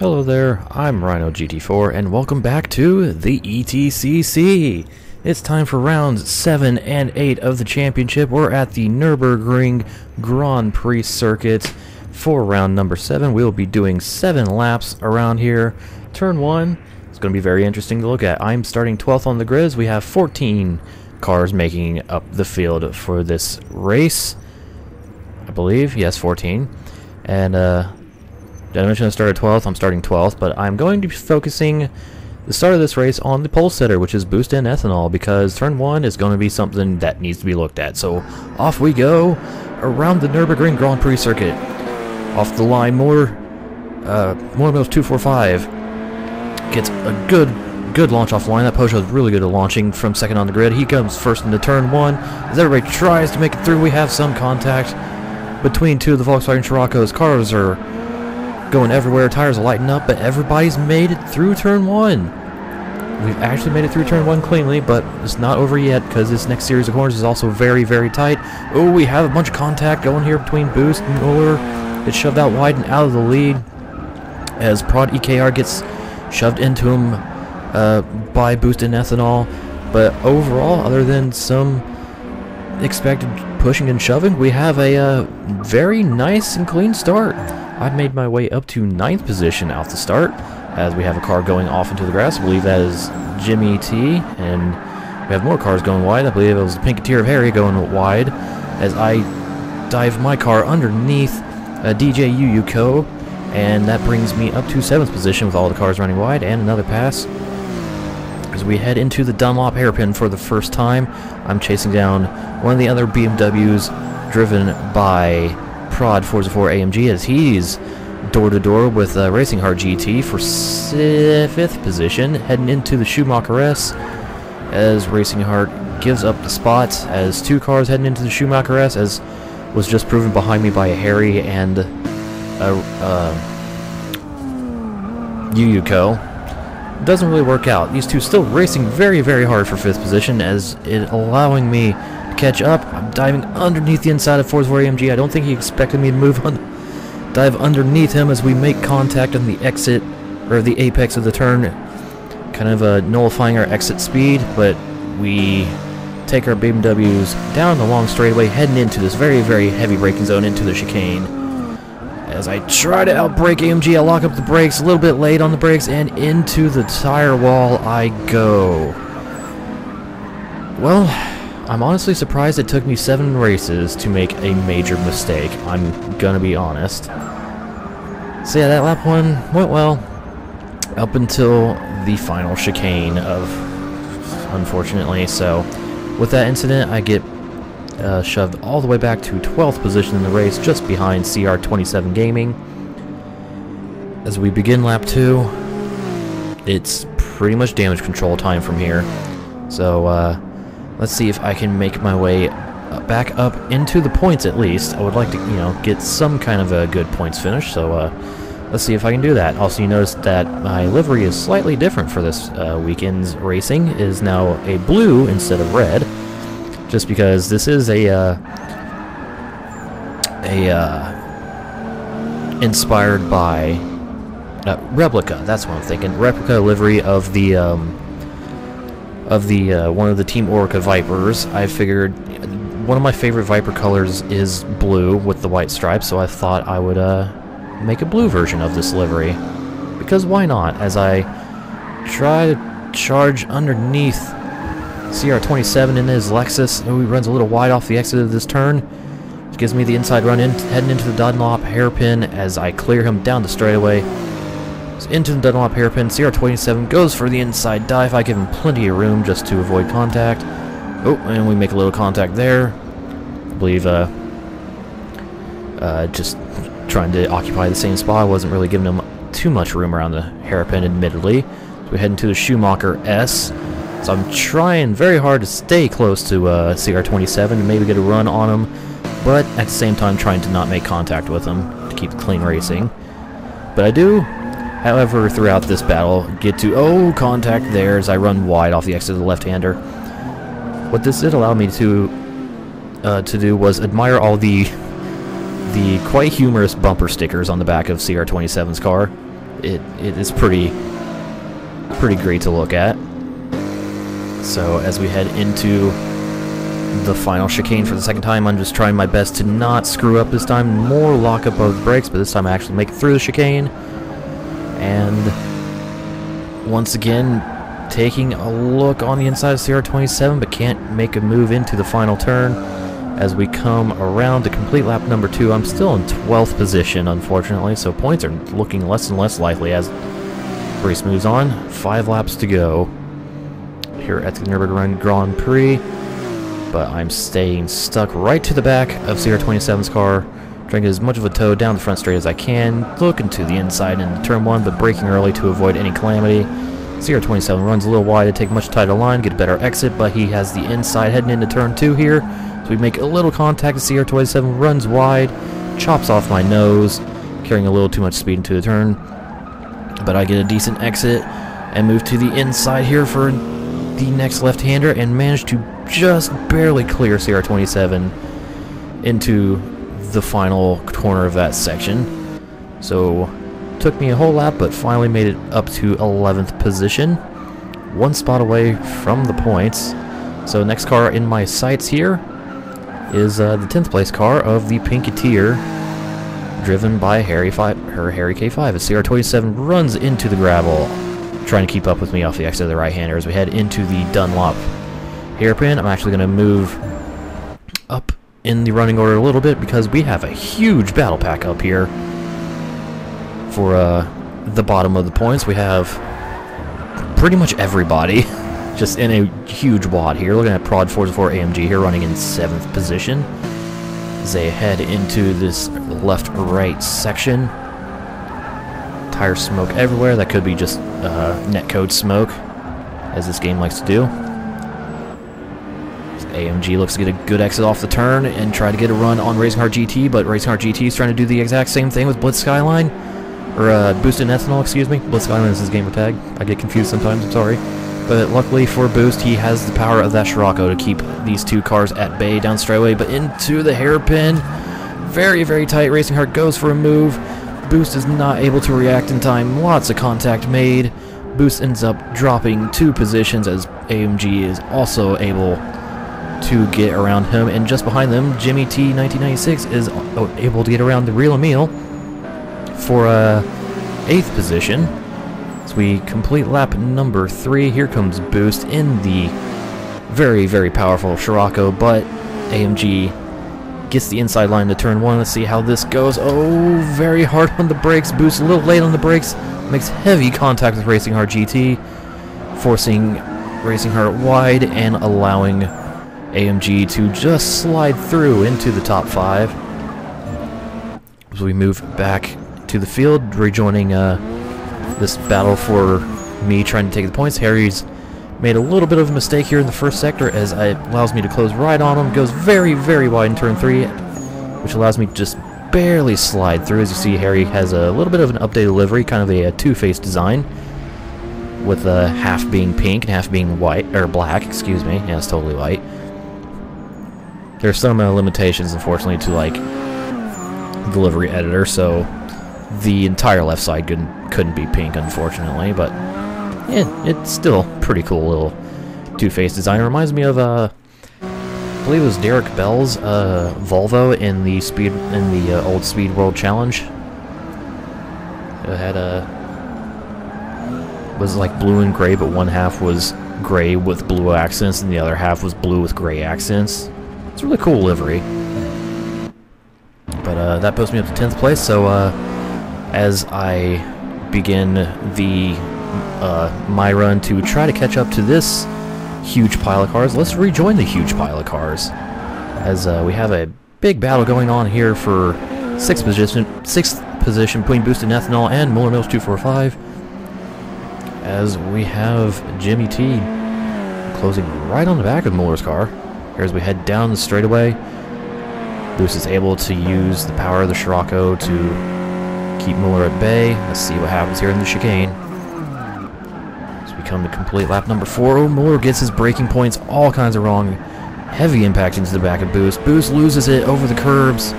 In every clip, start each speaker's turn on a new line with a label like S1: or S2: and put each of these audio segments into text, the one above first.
S1: Hello there, I'm Rhino GT4 and welcome back to the ETCC. It's time for rounds 7 and 8 of the championship. We're at the Nurburgring Grand Prix circuit for round number 7. We'll be doing 7 laps around here. Turn 1 is going to be very interesting to look at. I'm starting 12th on the grid. We have 14 cars making up the field for this race. I believe, yes, 14. And did I mention I started 12th? I'm starting 12th, but I'm going to be focusing the start of this race on the pole setter, which is boost and ethanol, because turn 1 is going to be something that needs to be looked at. So off we go around the Nurburgring Grand Prix circuit. Off the line, Mills 245 gets a good launch off the line. That Peugeot is really good at launching from second on the grid. He comes first into turn 1. As everybody tries to make it through, we have some contact between two of the Volkswagen Scirocco's. Cars are going everywhere, tires are lighting up, but everybody's made it through turn 1. We've actually made it through turn 1 cleanly, but it's not over yet because this next series of corners is also very, very tight. Oh, we have a bunch of contact going here between Boost and Muller. It's shoved out wide and out of the lead as Prod EKR gets shoved into him by Boost and Ethanol. But overall, other than some expected pushing and shoving, we have a very nice and clean start. I've made my way up to 9th position out the start, as we have a car going off into the grass. I believe that is Jimmy T, and we have more cars going wide. I believe it was the Pinketeer of Harry going wide, as I dive my car underneath DJ Yuyuko, and that brings me up to 7th position with all the cars running wide, and another pass. As we head into the Dunlop hairpin for the first time, I'm chasing down one of the other BMWs driven by Prod Forza 4 AMG, as he's door-to-door with Racing Heart GT for 5th position, heading into the Schumacher S, as Racing Heart gives up the spots as 2 cars heading into the Schumacher S, as was just proven behind me by a Harry and Yuyuko. Doesn't really work out. These two still racing very, very hard for 5th position, as it allowing me catch up. I'm diving underneath the inside of Forza 4 AMG. I don't think he expected me to dive underneath him as we make contact on the exit, or the apex of the turn, kind of nullifying our exit speed, but we take our BMWs down the long straightaway, heading into this very, very heavy braking zone into the chicane. As I try to outbrake AMG, I lock up the brakes, a little bit late on the brakes, and into the tire wall I go. Well, I'm honestly surprised it took me 7 races to make a major mistake. I'm gonna be honest. So yeah, that lap 1 went well up until the final chicane unfortunately. So with that incident, I get shoved all the way back to 12th position in the race, just behind CR27 Gaming. As we begin lap 2, it's pretty much damage control time from here. So let's see if I can make my way back up into the points at least. I would like to, get some kind of a good points finish, so let's see if I can do that. Also, you notice that my livery is slightly different for this weekend's racing. It is now a blue instead of red, just because this is inspired by replica. That's what I'm thinking. Replica livery of the one of the Team Orca Vipers. I figured one of my favorite Viper colors is blue with the white stripes, so I thought I would make a blue version of this livery, because why not? As I try to charge underneath CR27 in his Lexus, he runs a little wide off the exit of this turn. It gives me the inside run in, heading into the Dunlop hairpin as I clear him down the straightaway. Into the Dunlop hairpin, CR27 goes for the inside dive. I give him plenty of room just to avoid contact. Oh, and we make a little contact there. I believe just trying to occupy the same spot. I wasn't really giving him too much room around the hairpin, admittedly. So we head into the Schumacher S. So I'm trying very hard to stay close to CR27 and maybe get a run on him, but at the same time trying to not make contact with him to keep clean racing. But I do, however, throughout this battle, get to, contact there as I run wide off the exit of the left-hander. What this did allow me to do was admire all the quite humorous bumper stickers on the back of CR27's car. it is pretty great to look at. So as we head into the final chicane for the second time, I'm just trying my best to not screw up this time. More lock up of the brakes, but this time I actually make it through the chicane. And once again, taking a look on the inside of CR27, but can't make a move into the final turn. As we come around to complete lap number 2, I'm still in 12th position, unfortunately, so points are looking less and less likely as the race moves on. 5 laps to go here at the Nurburgring Grand Prix, but I'm staying stuck right to the back of CR27's car, trying to get as much of a toe down the front straight as I can, looking to the inside into turn 1, but braking early to avoid any calamity. CR27 runs a little wide to take a much tighter line, get a better exit, but he has the inside heading into turn 2 here. So we make a little contact as CR27 runs wide, chops off my nose, carrying a little too much speed into the turn. But I get a decent exit and move to the inside here for the next left-hander and manage to just barely clear CR27 into the final corner of that section. So took me a whole lap, but finally made it up to 11th position, 1 spot away from the points. So next car in my sights here is the 10th place car of the Pinketeer, driven by Harry K5 as CR27 runs into the gravel, trying to keep up with me off the exit of the right-hander as we head into the Dunlop hairpin. I'm actually going to move up in the running order a little bit because we have a huge battle pack up here for the bottom of the points. We have pretty much everybody just in a huge wad here. Looking at Prod Forza 4 AMG here running in 7th position as they head into this left-right section. Tire smoke everywhere. That could be just netcode smoke, as this game likes to do. AMG looks to get a good exit off the turn and try to get a run on Racing Heart GT, but Racing Heart GT is trying to do the exact same thing with Blitz Skyline, or Boosted Ethanol, excuse me. Blitz Skyline is his gamer tag. I get confused sometimes, I'm sorry. But luckily for Boost, he has the power of that Scirocco to keep these 2 cars at bay down straightaway, but into the hairpin. Very, very tight. Racing Heart goes for a move. Boost is not able to react in time. Lots of contact made. Boost ends up dropping 2 positions as AMG is also able to get around him, and just behind them, Jimmy T 1996 is able to get around the Real Emil for 8th position. As we complete lap number 3, here comes Boost in the very, very powerful Scirocco, but AMG gets the inside line to turn 1. Let's see how this goes. Oh, very hard on the brakes. Boost a little late on the brakes, makes heavy contact with Racing Heart GT, forcing Racing Heart wide and allowing AMG to just slide through into the top 5. As we move back to the field, rejoining this battle for me trying to take the points. Harry's made a little bit of a mistake here in the first sector as it allows me to close right on him. Goes very, very wide in turn 3, which allows me to just barely slide through. As you see, Harry has a little bit of an updated livery, kind of a two-faced design, with half being pink and half being white, or black, excuse me. Yeah, it's totally white. There's some limitations, unfortunately, to like the livery editor, so the entire left side couldn't be pink, unfortunately, but yeah, it's still pretty cool little two-faced design. It reminds me of I believe it was Derek Bell's Volvo in the old Speed World Challenge. It had was like blue and gray, but one half was gray with blue accents and the other half was blue with gray accents. It's a really cool livery. But that puts me up to 10th place, so as I begin the my run to try to catch up to this huge pile of cars, let's rejoin the huge pile of cars, as we have a big battle going on here for 6th position between Boosted Ethanol and Muller Mills 245, as we have Jimmy T closing right on the back of Muller's car. Here as we head down the straightaway, Boost is able to use the power of the Scirocco to keep Muller at bay. Let's see what happens here in the chicane. As we come to complete lap number 4, Muller gets his braking points all kinds of wrong. Heavy impact into the back of Boost. Boost loses it over the curbs,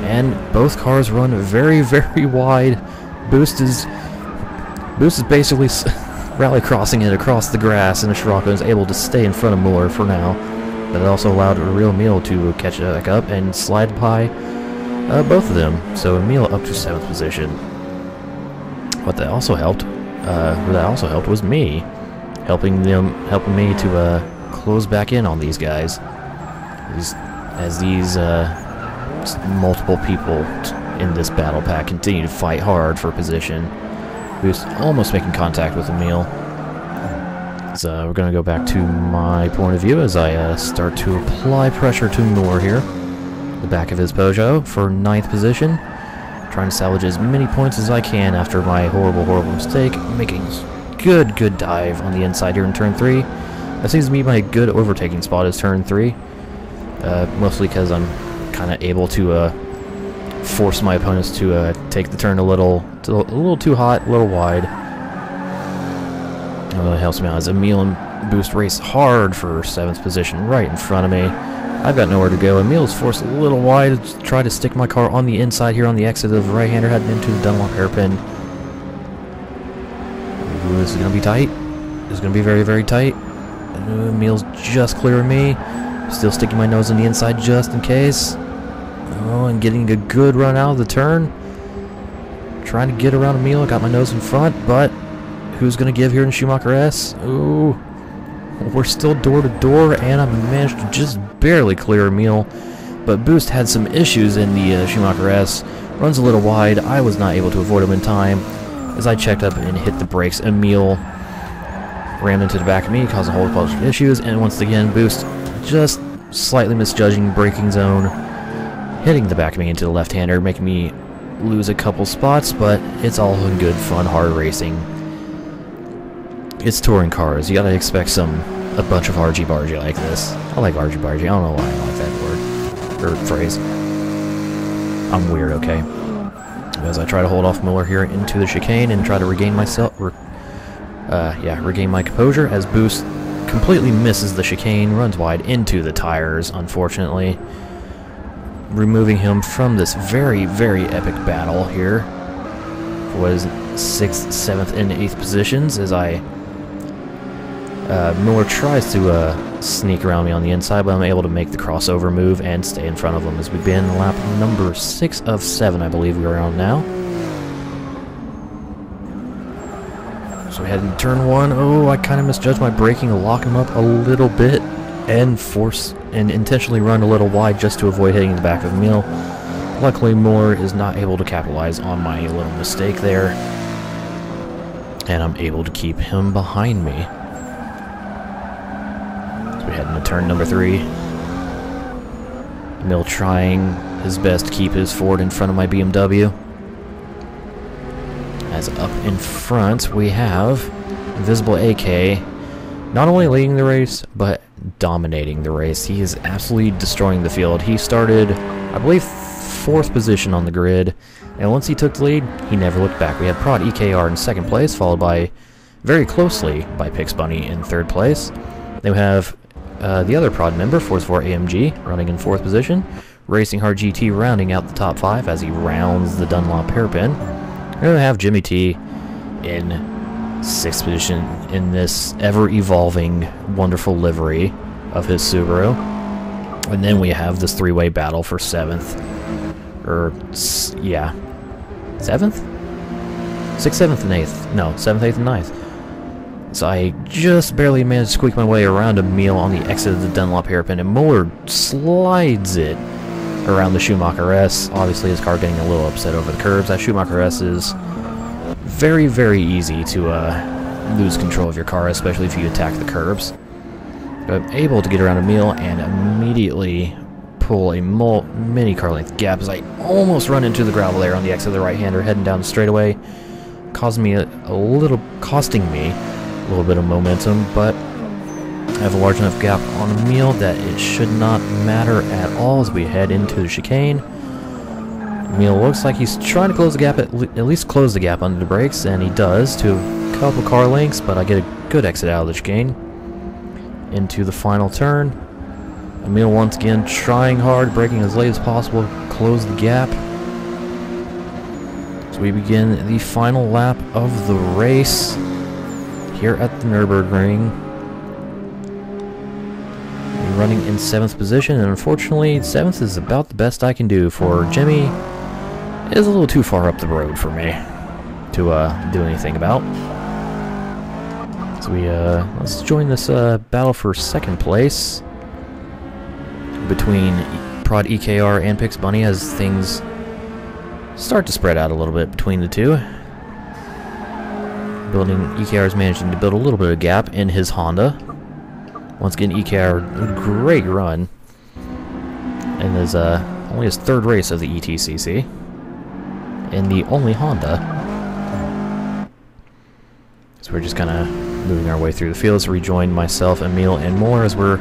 S1: and both cars run very, very wide. Boost is Boost is basically rally crossing it across the grass, and the Scirocco is able to stay in front of Muller for now. But it also allowed Real Emil to catch it back up and slide by both of them. So Emil up to 7th position. What that also helped, was me, helping me to close back in on these guys. As these multiple people in this battle pack continue to fight hard for position. Boost almost making contact with Emil. So we're going to go back to my point of view as I start to apply pressure to Muller here. The back of his Peugeot for 9th position. Trying to salvage as many points as I can after my horrible mistake. Making good dive on the inside here in turn 3. That seems to be my good overtaking spot is turn 3. Mostly because I'm kind of able to force my opponents to take the turn a little too hot, a little wide. It really helps me out as Emil and Boost race hard for 7th position right in front of me. I've got nowhere to go. Emil's forced a little wide to try to stick my car on the inside here on the exit of the right-hander heading into the Dunlop hairpin. Ooh, this is going to be tight. This is going to be very tight. Emil's just clearing me. Still sticking my nose on the inside just in case. Oh, and getting a good run out of the turn. Trying to get around Emil. Got my nose in front, but who's going to give here in Schumacher S? Ooh. We're still door to door, and I managed to just barely clear Emil. But Boost had some issues in the Schumacher S. Runs a little wide. I was not able to avoid him in time. As I checked up and hit the brakes, Emil rammed into the back of me, caused a whole bunch of issues, and once again, Boost just slightly misjudging braking zone, hitting the back of me into the left-hander, making me lose a couple spots, but it's all in good fun, hard racing. It's touring cars. You gotta expect a bunch of argy-bargy like this. I like argy-bargy. I don't know why I like that word, or phrase. I'm weird, okay? As I try to hold off Muller here into the chicane and try to regain regain my composure as Boost completely misses the chicane, runs wide into the tires, unfortunately. Removing him from this very epic battle here. Was 6th, 7th, and 8th positions as Muller tries to sneak around me on the inside, but I'm able to make the crossover move and stay in front of him as we begin lap number 6 of 7, I believe we are on now. So we head into turn 1. Oh, I kind of misjudged my braking to lock him up a little bit and intentionally run a little wide just to avoid hitting the back of Emil. Luckily, Muller is not able to capitalize on my little mistake there, and I'm able to keep him behind me. So we head into turn number 3. Emil trying his best to keep his Ford in front of my BMW. As up in front, we have Invisible AK, not only leading the race, but dominating the race. He is absolutely destroying the field. He started, I believe, 4th position on the grid, and once he took the lead, he never looked back. We had Prod EKR in 2nd place, followed by, very closely, by Pix Bunny in 3rd place. Then we have the other Prod member, Force 4 AMG, running in 4th position. Racing Hard GT rounding out the top 5 as he rounds the Dunlop hairpin. We're going to have Jimmy T in 6th position in this ever-evolving, wonderful livery of his Subaru. And then we have this 3-way battle for 7th. 7th? 6th, 7th, and 8th. No, 7th, 8th, and 9th. So I just barely managed to squeak my way around Emil on the exit of the Dunlop hairpin, and Muller slides it around the Schumacher S. Obviously his car getting a little upset over the curbs. That Schumacher S is very easy to lose control of your car, especially if you attack the curbs. But I'm able to get around Emil and immediately pull a mini car length gap as I almost run into the gravel there on the exit of the right-hander heading down the straightaway, costing me a little bit of momentum, but I have a large enough gap on Emil that it should not matter at all as we head into the chicane. Emil looks like he's trying to close the gap, at least close the gap under the brakes, and he does to a couple car lengths, but I get a good exit out of the chicane into the final turn. Emil once again trying hard, braking as late as possible, close the gap. So we begin the final lap of the race here at the Nurburgring. We're running in 7th position, and unfortunately 7th is about the best I can do for Jimmy. It is a little too far up the road for me to do anything about. So let's join this battle for 2nd place between Prod EKR and Pix Bunny as things start to spread out a little bit between the two. EKR is managing to build a little bit of gap in his Honda. Once again, EKR, great run. And is only his 3rd race of the ETCC. And the only Honda. So we're just kind of moving our way through the fields to rejoin myself, Emil, and more as we're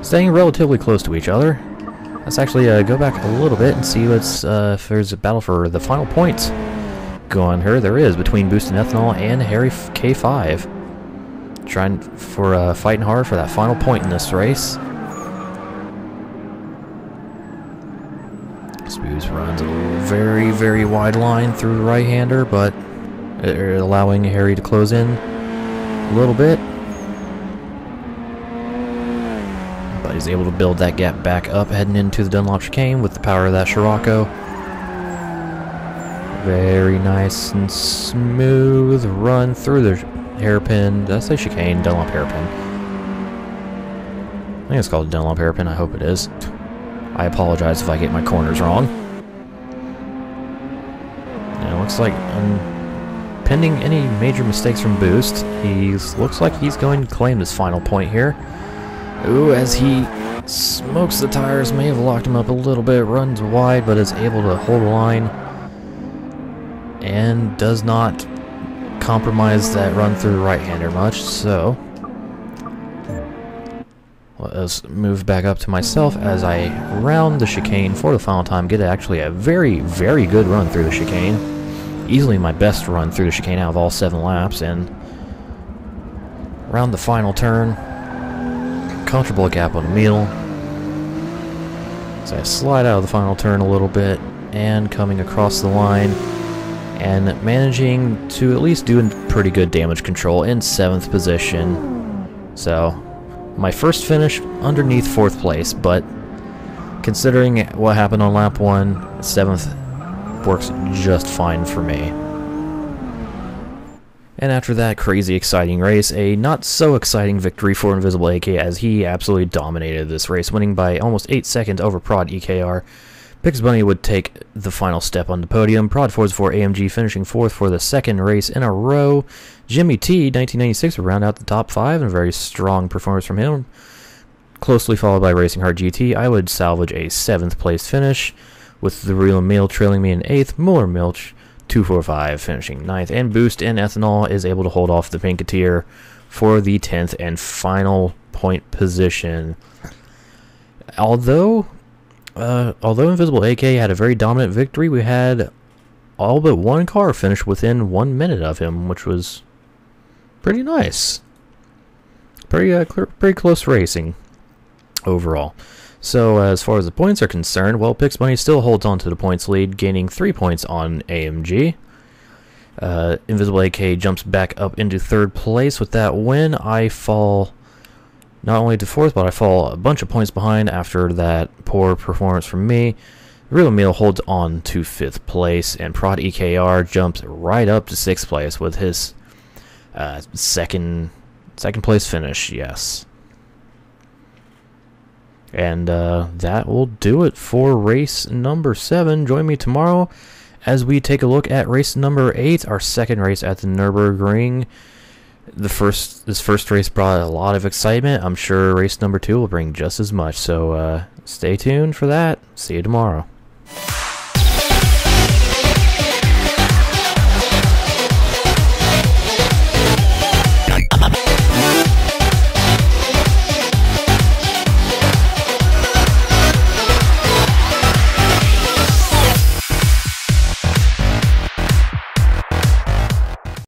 S1: staying relatively close to each other. Let's actually go back a little bit and see what's if there's a battle for the final points going here. There is between Boost and Ethanol and Harry K5. Trying for fighting hard for that final point in this race. Spoos runs a very, very wide line through the right-hander, but allowing Harry to close in a little bit. But he's able to build that gap back up heading into the Dunlop chicane with the power of that Scirocco. Very nice and smooth run through the hairpin. Did I say chicane? Dunlop hairpin. I think it's called Dunlop hairpin. I hope it is. I apologize if I get my corners wrong. And it looks like, pending any major mistakes from Boost, looks like he's going to claim this final point here. Ooh, as he smokes the tires, may have locked him up a little bit, runs wide, but is able to hold a line and does not compromise that run through the right-hander much, so let's move back up to myself as I round the chicane for the final time. Get actually a very, very good run through the chicane. Easily my best run through the chicane out of all 7 laps, and round the final turn. Comfortable gap on Emil. So I slide out of the final turn a little bit and coming across the line and managing to at least do pretty good damage control in 7th position. So my first finish underneath 4th place, but considering what happened on lap 1, 7th works just fine for me. And after that crazy exciting race, a not so exciting victory for Invisible AK as he absolutely dominated this race, winning by almost 8 seconds over Prod EKR. Pix Bunny would take the final step on the podium. Prod Forza 4 AMG finishing 4th for the 2nd race in a row. Jimmy T, 1996, would round out the top 5, and a very strong performance from him. Closely followed by Racing Hard GT. I would salvage a 7th place finish, with the Real Emil trailing me in 8th. Muller Milch 245 finishing 9th, and Boost and Ethanol is able to hold off the Pinketeer for the 10th and final point position. Although Invisible AK had a very dominant victory, we had all but 1 car finish within 1 minute of him, which was pretty nice. Pretty close racing overall. So as far as the points are concerned, well, Pix Bunny still holds on to the points lead, gaining 3 points on AMG. Invisible AK jumps back up into 3rd place with that win. I fall not only to 4th, but I fall a bunch of points behind after that poor performance from me. Real Emil holds on to 5th place, and Prod EKR jumps right up to 6th place with his second place finish, yes. And that will do it for race number 7. Join me tomorrow as we take a look at race number 8, our 2nd race at the Nurburgring. This first race brought a lot of excitement. I'm sure race number 2 will bring just as much. So stay tuned for that. See you tomorrow.